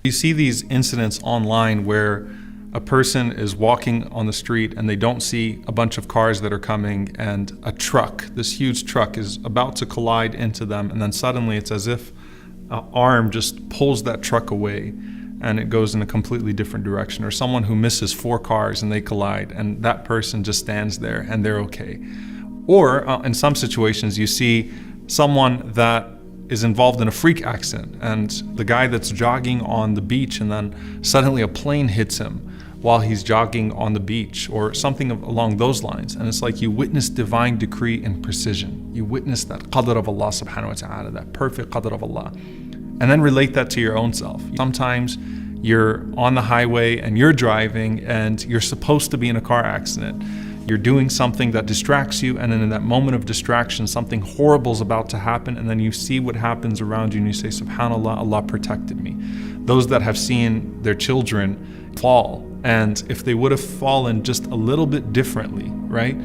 You see these incidents online where a person is walking on the street and they don't see a bunch of cars that are coming, and a truck, this huge truck, is about to collide into them, and then suddenly it's as if an arm just pulls that truck away and it goes in a completely different direction. Or someone who misses 4 cars and they collide, and that person just stands there and they're okay. Or in some situations you see someone that is involved in a freak accident, and the guy that's jogging on the beach, and then suddenly a plane hits him while he's jogging on the beach, or something along those lines. And it's like you witness divine decree and precision. You witness that qadr of Allah subhanahu wa ta'ala, that perfect qadr of Allah. And then relate that to your own self. Sometimes you're on the highway and you're driving and you're supposed to be in a car accident. You're doing something that distracts you, and then in that moment of distraction, something horrible is about to happen, and then you see what happens around you and you say, SubhanAllah, Allah protected me. Those that have seen their children fall, and if they would have fallen just a little bit differently, right,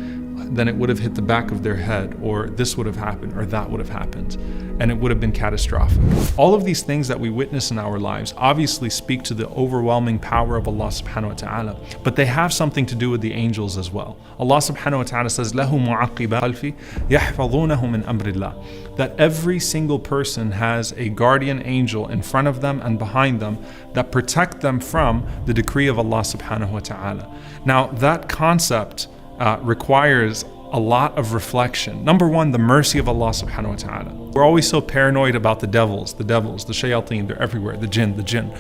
then it would have hit the back of their head, or this would have happened, or that would have happened, and it would have been catastrophic. All of these things that we witness in our lives obviously speak to the overwhelming power of Allah subhanahu wa ta'ala, but they have something to do with the angels as well. Allah subhanahu wa ta'ala says, لَهُ مُعَقِّبَاتٌ خَلْفِي يَحْفَظُونَهُ مِنْ أَمْرِ اللَّهِ, that every single person has a guardian angel in front of them and behind them that protect them from the decree of Allah subhanahu wa ta'ala. Now that concept requires a lot of reflection. Number one, the mercy of Allah subhanahu wa ta'ala. We're always so paranoid about the devils, the shayateen, they're everywhere, the jinn.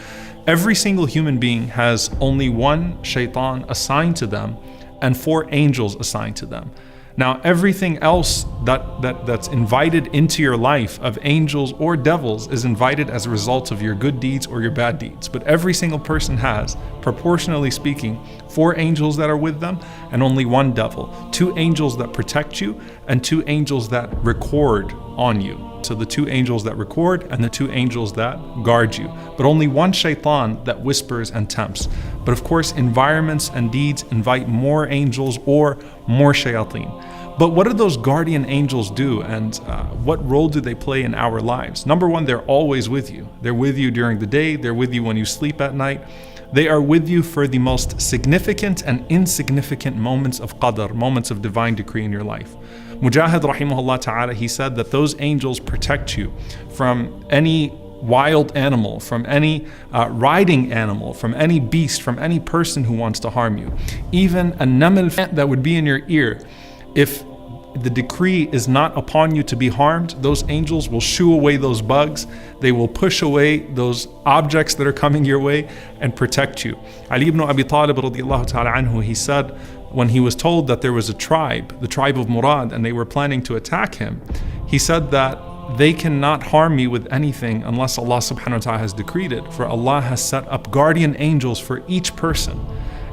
Every single human being has only one shaitan assigned to them and 4 angels assigned to them. Now, everything else that's invited into your life of angels or devils is invited as a result of your good deeds or your bad deeds. But every single person has, proportionally speaking, 4 angels that are with them and only 1 devil. 2 angels that protect you and 2 angels that record on you. So the 2 angels that record and the 2 angels that guard you. But only 1 shaitan that whispers and tempts. But of course, environments and deeds invite more angels or more shayateen. But what do those guardian angels do, and what role do they play in our lives? Number one, they're always with you. They're with you during the day. They're with you when you sleep at night. They are with you for the most significant and insignificant moments of qadr, moments of divine decree in your life. Mujahid rahimahullah ta'ala, he said that those angels protect you from any wild animal, from any riding animal, from any beast, from any person who wants to harm you. Even a naml that would be in your ear, if the decree is not upon you to be harmed, those angels will shoo away those bugs. They will push away those objects that are coming your way and protect you. Ali ibn Abi Talib radiyallahu ta'ala anhu, he said, when he was told that there was a tribe, the tribe of Murad, and they were planning to attack him, he said that they cannot harm me with anything unless Allah subhanahu wa ta'ala has decreed it, for Allah has set up guardian angels for each person.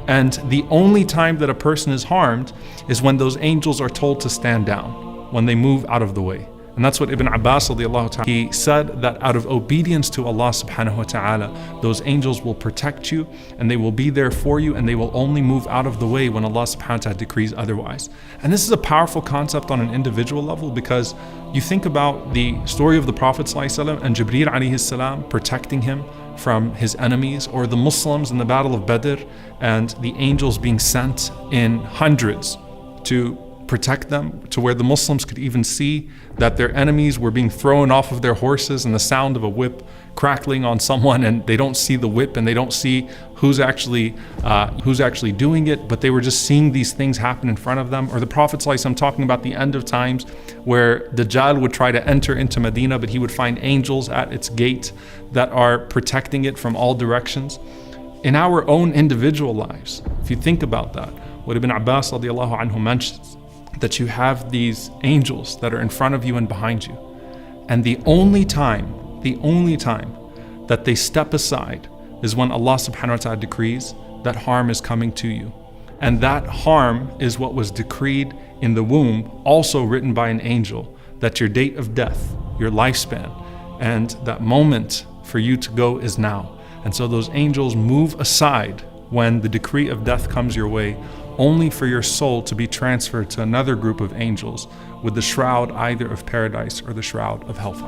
And the only time that a person is harmed is when those angels are told to stand down, when they move out of the way. And that's what Ibn Abbas radiallahu ta'ala, he said that out of obedience to Allah subhanahu wa ta'ala, those angels will protect you and they will be there for you, and they will only move out of the way when Allah subhanahu wa ta'ala decrees otherwise. And this is a powerful concept on an individual level, because you think about the story of the Prophet ﷺ and Jibreel alayhi salam protecting him from his enemies, or the Muslims in the Battle of Badr and the angels being sent in hundreds to protect them, to where the Muslims could even see that their enemies were being thrown off of their horses, and the sound of a whip crackling on someone, and they don't see the whip and they don't see who's actually doing it, but they were just seeing these things happen in front of them. Or the Prophet ﷺ talking about the end of times, where Dajjal would try to enter into Medina, but he would find angels at its gate that are protecting it from all directions. In our own individual lives, if you think about that, what Ibn Abbas radiallahu anhu mentions, that you have these angels that are in front of you and behind you, and the only time that they step aside is when Allah subhanahu wa ta'ala decrees that harm is coming to you. And that harm is what was decreed in the womb, also written by an angel, that your date of death, your lifespan, and that moment for you to go is now. And so those angels move aside when the decree of death comes your way, only for your soul to be transferred to another group of angels with the shroud either of paradise or the shroud of hellfire.